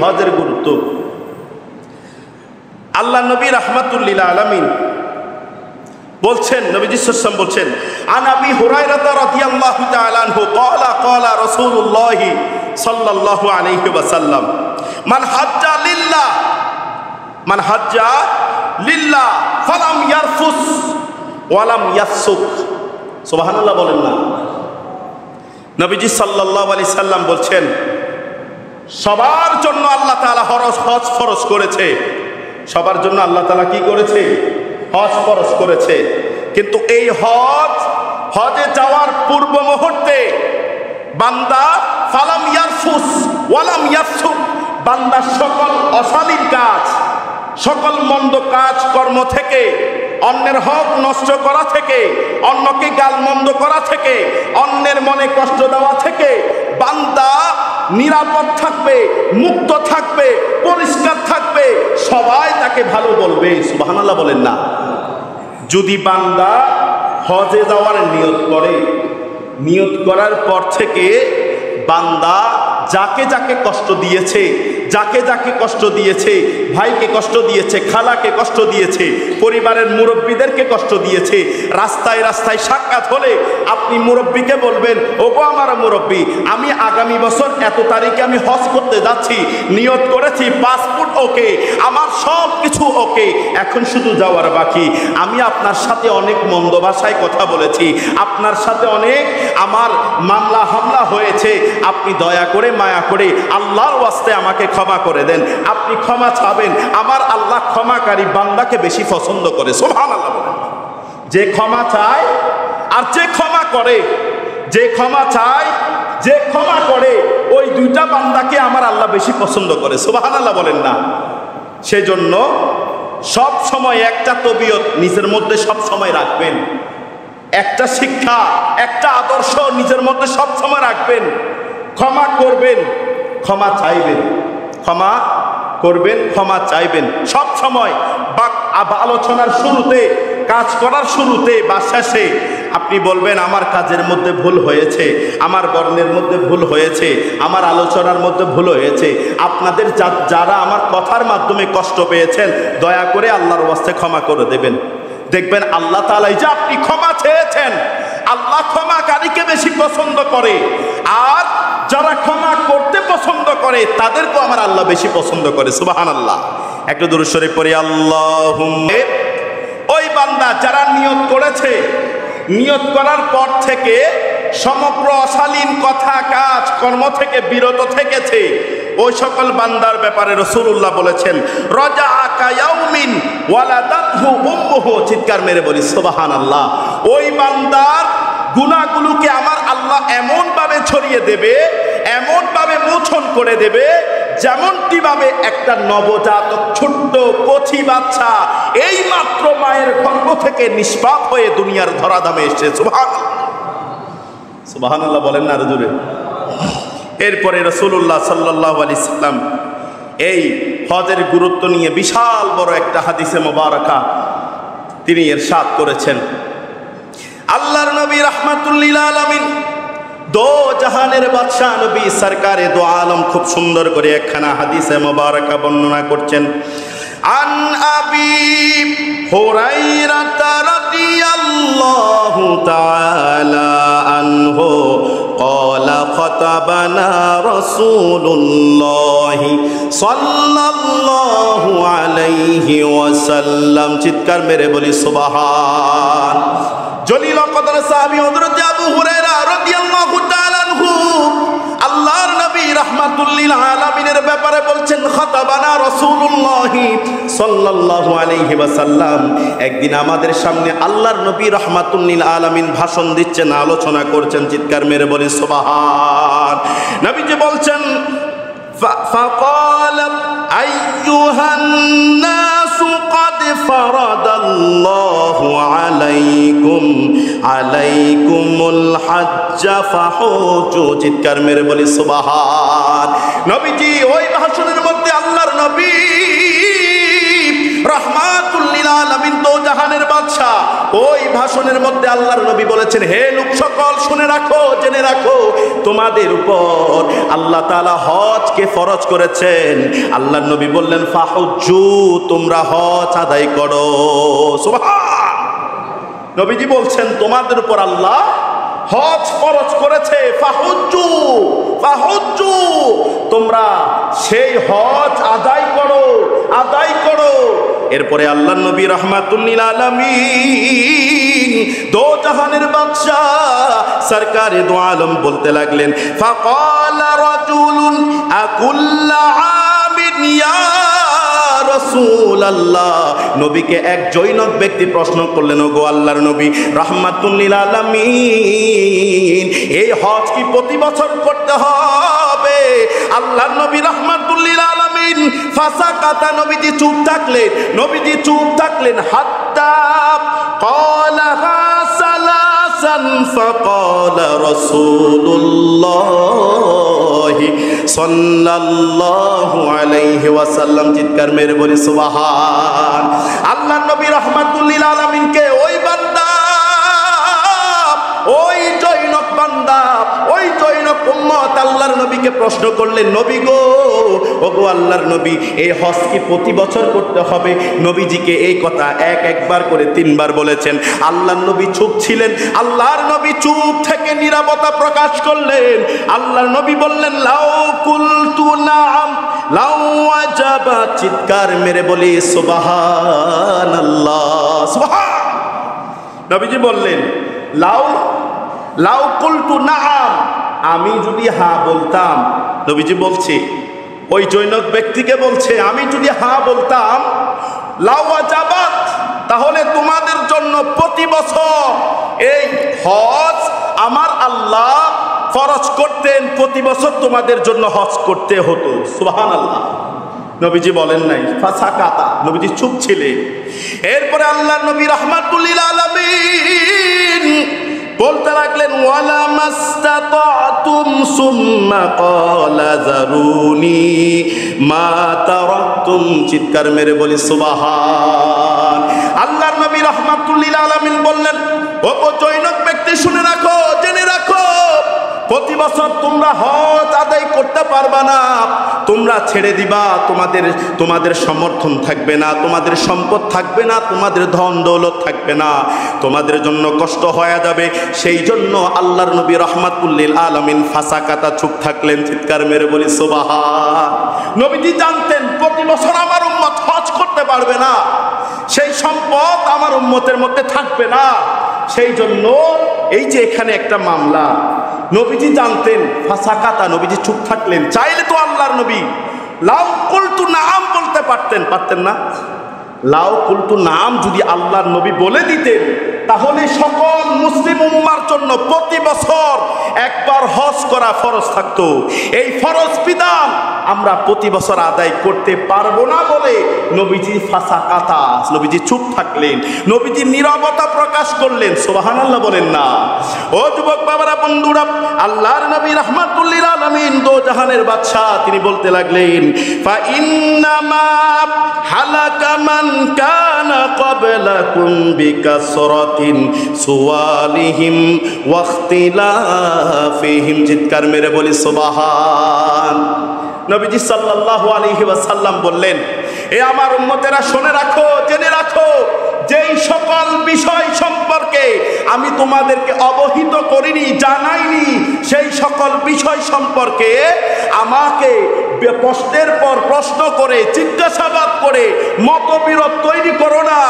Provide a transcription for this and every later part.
হজের গুরুত্ব আল্লাহ নবী রাহমাতুল লিল আলামিন বলছেন, নবীজি সাল্লাল্লাহু আলাইহি ওয়াসাল্লাম বলছেন, আন আবি হুরায়রা রাদিয়াল্লাহু তাআলা আনহু ক্বালা ক্বালা রাসূলুল্লাহ সাল্লাল্লাহু আলাইহি ওয়াসাল্লাম মান হাজ্জা লিল্লাহ ফালাম ইয়ারফুস ওয়ালাম ইয়াফসুক। সুবহানাল্লাহ বলেন না। নবীজি সাল্লাল্লাহু আলাইহি সাল্লাম বলছেন, সবার জন্য আল্লাহ তাআলা হজ ফরজ করেছে। সবার জন্য আল্লাহ তাআলা কি করেছে? হজ ফরজ করেছে। কিন্তু এই হজে যাওয়ার পূর্ব মুহূর্তে বান্দা ফালাম ইয়ারফুস ওয়ালাম ইয়াফসুক, বান্দা সকল অশালীন কাজ, সকল মন্দ কাজ কর্ম থেকে, অন্যের হক নষ্ট করা থেকে, অন্যকে গালমন্দ করা থেকে, অন্যের মনে কষ্ট দেওয়া থেকে বান্দা নিরাপদ থাকবে, মুক্ত থাকবে, পরিষ্কার থাকবে, সবাই তাকে ভালো বলবে। সুবহানাল্লাহ বলেন না। যদি বান্দা হজে যাওয়ার নিয়ত করে, নিয়ত করার পর থেকে বান্দা যাকে যাকে কষ্ট দিয়েছে, যাকে যাকে কষ্ট দিয়েছে, ভাইকে কষ্ট দিয়েছে, খালাকে কষ্ট দিয়েছে, পরিবারের মুরব্বীদেরকে কষ্ট দিয়েছে, রাস্তায় রাস্তায় সাক্ষাৎ হলে আপনি মুরব্বীকে বলবেন, ওগো আমার মুরব্বী, আমি আগামী বছর এত তারিখে আমি হজ করতে যাচ্ছি, নিয়ত করেছি, পাসপোর্ট ওকে, আমার সব কিছু ওকে, এখন শুধু যাওয়ার বাকি। আমি আপনার সাথে অনেক মন্দ ভাষায় কথা বলেছি, আপনার সাথে অনেক আমার মামলা হামলা হয়েছে, আপনি দয়া করে মায়া করে আল্লাহর ওয়াস্তে আমাকে ক্ষমা করে দেন। আপনি ক্ষমা চাবেন, আমার আল্লাহ ক্ষমাকারী বান্দাকে বেশি পছন্দ করে। সুবহানাল্লাহ বলেন। যে ক্ষমা চায় আর যে ক্ষমা করে, যে ক্ষমা চায়, যে ক্ষমা করে, ওই দুইটা বান্দাকে আমার আল্লাহ বেশি পছন্দ করে। সুবহানাল্লাহ বলেন না। সেজন্য সব সময় একটা তবিয়ত নিজের মধ্যে সব সময় রাখবেন, একটা শিক্ষা, একটা আদর্শ নিজের মধ্যে সব সময় রাখবেন। ক্ষমা করবেন, ক্ষমা চাইবেন, ক্ষমা করবেন, ক্ষমা চাইবেন সব সময়। আলোচনার শুরুতে, কাজ করার শুরুতে বা শেষে আপনি বলবেন, আমার কাজের মধ্যে ভুল হয়েছে, আমার বর্ণের মধ্যে ভুল হয়েছে, আমার আলোচনার মধ্যে ভুল হয়েছে, আপনাদের যারা আমার কথার মাধ্যমে কষ্ট পেয়েছেন, দয়া করে আল্লাহর ওয়াস্তে ক্ষমা করে দেবেন। দেখবেন আল্লাহ তাআলা যে আপনি ক্ষমা চেয়েছেন, আল্লাহ ক্ষমাকারীকে বেশি পছন্দ করে, আর যারা ক্ষমা করতে পছন্দ করে তাদেরকেও আমার আল্লাহ বেশি পছন্দ করে। সুবহানাল্লাহ। একটু দুরূদ শরীফ পড়ি। আল্লাহুম্মা, ওই বান্দা যারা নিয়ত করেছে, নিয়ত করার পর থেকে সমগ্র অশালীন কথা কাজ কর্ম থেকে বিরত থেকেছে, ওই সকল বান্দার ব্যাপারে রাসূলুল্লাহ বলেছেন, রাজাআকা ইয়াউমিন ওয়ালাদাতহু উম্মুহু। চিৎকার মেরে বলি সুবহানাল্লাহ। ওই বান্দার গুনাহগুলোকে আমার আল্লাহ এমন ভাবে ছড়িয়ে দেবে, এমন ভাবে মোচন করে দেবে, যেমনটি ভাবে একটা নবজাতক ছোট্ট কচি বাচ্চা এই মাত্র মায়ের গর্ভ থেকে নিষ্পাপ হয়ে দুনিয়ার ধরাধামে এসেছে। সুবহানাল্লাহ, সুবহানাল্লাহ বলেন না আরো জোরে। এরপরে রাসূলুল্লাহ সাল্লাল্লাহু আলাইহি সাল্লাম এই হজের গুরুত্ব নিয়ে বিশাল বড় একটা হাদিসে মোবারকা তিনি ইরশাদ করেছেন। আল্লাহর নবী রাহমাতুল লিল আলামিন, দো জাহানের বাদশা নবী সরকারে দো আলম খুব সুন্দর করে একখানা হাদিসে মোবারকা বর্ণনা করছেন। আন আবি হুরায়রা রাদিয়াল্লাহু তাআলা আনহু ক্বালা খাতাবানা রাসূলুল্লাহ সাল্লাল্লাহু আলাইহি ওয়াসাল্লাম। চিৎকার মেরে বলি সুবহান। জলিল কদর সাহাবী হযরত আবু হুরায়রা রাদিয়াল্লাহু তাআলা আনহু আল্লাহর নবী রাহমাতুল লিল আলামিনের ব্যাপারে বলছেন, খাতাবানা রাসূলুল্লাহ সাল্লাল্লাহু আলাইহি ওয়াসাল্লাম। একদিন আমাদের সামনে আল্লাহর নবী রাহমাতুল লিল আলামিন ভাষণ দিচ্ছেন, আলোচনা করছেন। চিৎকার মেরে বলি সুবহান। নবীজি বলছেন, ফাকালা আইয়ুহান নাসু قد فرض الله عليكم الحج فحجوا। চিৎকার মেরে বলি সুবহান। নবীজি ওই ভাষণের মধ্যে আল্লাহর নবী রাহমাতুল লিল আলামিন, দো জাহানের বাদশা, ওই ভাষণের মধ্যে আল্লাহর নবী বলেছেন, বলছেন, হে লোক সকল শুনে রাখো, জেনে রাখো, তোমাদের উপর আল্লাহ তাআলা হজকে ফরজ করেছেন। আল্লাহর নবী বললেন, ফাহুজ্জু, তোমরা হজ আদায় করো। সুবহান। নবীজি বলছেন তোমাদের উপর আল্লাহ হজ ফরজ করেছে। ফাহুজ্জু, ফাহুজ্জু, তোমরা সেই হজ আদায় করো, আদায় করো। এরপরে আল্লাহর নবী রাহমাতুল লিল আলামিন, দো জাহানের বাদশা সরকারে দো আলম বলতে লাগলেন, ফাকালা রাজুলুন আকুল্লা আমিন ইয়া রাসূলুল্লাহ। নবীকে এক জৈনক ব্যক্তি প্রশ্ন করলেন, ওগো আল্লাহর নবী রাহমাতুল লিল আলামিন, এই হজ কি প্রতি বছর করতে হবে? আল্লাহর নবী রাহমাতুল লিল আলামিন ফাসাকাতা, নবীজি চুপ থাকলেন, নবীজি চুপ থাকলেন। হাত্তা ক্বালাহা সালাসান ফাকালা রাসূলুল্লাহ সাল্লাল্লাহু আলাইহি ওয়াসাল্লাম, চিৎকার মেরে বলি সুবহান। আল্লাহর নবী রাহমাতুল লিল আলামিনকে ওই বান্দা, ওই জৈনক বান্দা, ওই জৈনক উম্মত আল্লাহর নবীকে প্রশ্ন করলেন, নবী গো, ওগো আল্লাহর নবী, এই হজ কি প্রতি বছর করতে হবে? নবীজিকে এই কথা একবার করে 3 বার বলেছেন। আল্লাহর নবী চুপ ছিলেন। আল্লাহর নবী চুপ থেকে নীরবতা প্রকাশ করলেন। আল্লাহর নবী বললেন, লাউ কুলতু নাআম লাউ ওয়াজাবা, চিৎকার মেরে বলি সুবহানাল্লাহ, সুবহান। নবীজি বললেন, লাউ কুলতু নাআম, আমি যদি হ্যাঁ বলতাম, নবীজি বলছে, ওই জৈনক ব্যক্তিকে বলছে, আমি যদি হ্যাঁ বলতাম, লাউ ওয়াজাবাত, তাহলে তোমাদের জন্য প্রতি বছর এই হজ আমার আল্লাহ ফরজ করতেন, প্রতি বছর তোমাদের জন্য হজ করতে হতো। সুবহানাল্লাহ। নবীজি বলেন নাই, ফাসাকাতা, নবীজি চুপ ছিলেন। এরপরে আল্লাহর নবী রাহমাতুল লিল আলামিন বলতে লাগলেন, ওয়ালা মাস্তাতাতুম সুম্মা ক্বালা যারুনি মা তারাকতুম, চিৎকার মেরে বলি সুবহান। আল্লাহর নবী রাহমাতুল লিল আলামিন বললেন, ও জৈনক ব্যক্তি শুনে রাখো, জেনে রাখো, প্রতি বছর তোমরা হজ আদায় করতে পারবা না, তোমরা ছেড়ে দিবা, তোমাদের সমর্থন থাকবে না, তোমাদের সম্পদ থাকবে না, তোমাদের ধন দৌলত থাকবে না, তোমাদের জন্য কষ্ট হয়ে যাবে। সেই জন্য আল্লাহর নবী রাহমাতুল লিল আলামিন ফাসাকাতা, চুপ থাকলেন। চিৎকার মেরে বলি সুবহান। নবীজি জানতেন প্রতি বছর আমার উম্মত হজ করতে পারবে না, সেই সম্পদ আমার উম্মতের মধ্যে থাকবে না। সেই জন্য এই যে এখানে একটা মামলা, নবীজি জানতেন, ফাসাকাতা, নবীজি চুপ থাকলেন। চাইলে তো আল্লাহর নবী লাউ কুলতু নাআম বলতে পারতেন না? লাউ কুলতু নাআম যদি আল্লাহর নবী বলে দিতেন, তাহলে সকল মুসলিম উম্মার জন্য প্রতি বছর একবার হজ করা ফরজ থাকতো। এই ফরজ বিধান আমরা প্রতি বছর আদায় করতে পারবো না বলে নবীজি ফাসাকাতা, নবীজি চুপ থাকলেন, নবীজি নীরবতা প্রকাশ করলেন। সুবহানাল্লাহ বলেন না? ও যুবক বাবারা, বন্ধুরা, আল্লাহর নবী রাহমাতুল লিল আলামিন, দো জাহানের বাদশা, তিনি বলতে লাগলেন, ফা ইন্নামা হালাকা মান কানা ক্বাবলাকুম বিকাসরাতিন সুওয়ালিহিম ওয়া ইখতিলাফিহিম, চিৎকার মেরে বলি সুবহান। নবীজি সাল্লাল্লাহু আলাইহি ওয়াসাল্লাম বললেন, এ আমার উম্মতেরা শুনে রাখো, জেনে রাখো, যেই সকল বিষয় সম্পর্কে আমি তোমাদেরকে অবহিত করিনি, জানাইনি, সেই সকল বিষয় সম্পর্কে আমাকে প্রশ্নের পর প্রশ্ন করে, জিজ্ঞাসাবাদ করে মতবিরোধ তৈরি করো না।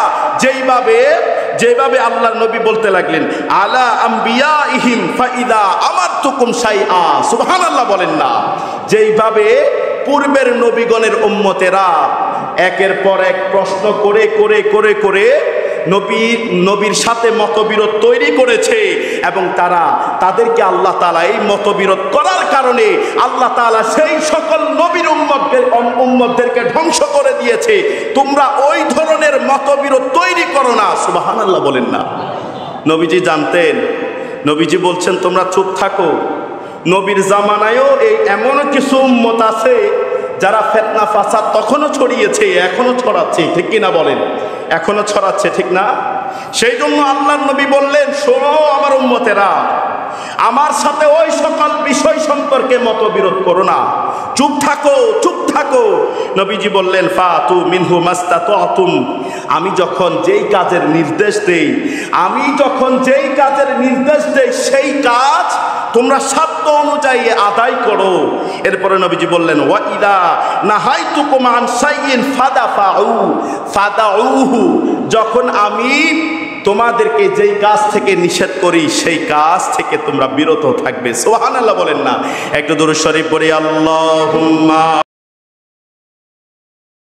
যেভাবে আল্লাহর নবী বলতে লাগলেন, আলা আম্বিয়াইহিম ফাইদা আমারতুকুম শাইআ, সুবহানাল্লাহ বলেন না? যেইভাবে পূর্বের নবীগণের উম্মতেরা একের পর এক প্রশ্ন করে করে করে করে নবীর সাথে মতবিরোধ তৈরি করেছে, এবং তাদেরকে আল্লাহ তাআলা এই মতবিরোধ করার কারণে আল্লাহ তাআলা সেই সকল নবীর উম্মতদেরকে ধ্বংস করে দিয়েছে। তোমরা ওই ধরনের মতবিরোধ তৈরি করো না। সুবহানাল্লাহ বলেন না? নবীজি জানতেন। নবীজি বলছেন, তোমরা চুপ থাকো। নবীর জামানায়ও এই এমন কিছু উম্মত আছে যারা ফিতনা ফাসাদ তখনও ছড়িয়েছে, এখনো ছড়াচ্ছে, ঠিক কিনা বলেন? এখনো ছড়াচ্ছে, ঠিক না? সেই জন্য আল্লাহর নবী বললেন, শোনো আমার উম্মতেরা, আমার সাথে ওই সকল বিষয় সম্পর্কে মতবিরোধ করো না, চুপ থাকো, চুপ থাকো। নবীজি বললেন, ফাতু মিনহু মাস্তাতুম, আমি যখন যেই কাজের নির্দেশ দেই, সেই কাজ তোমরা সাধ্য অনুযায়ী আদায় করো। এরপরে নবীজি বললেন, ওয়া ইদা নাহাইতুকুম আন শাইইন ফাদাউহু, যখন আমি তোমাদেরকে যেই কাজ থেকে নিষেধ করি সেই কাজ থেকে তোমরা বিরত থাকবে। সুবহানাল্লাহ বলেন না? একটু দুরূদ শরীফ পড়ি, আল্লাহুম্মা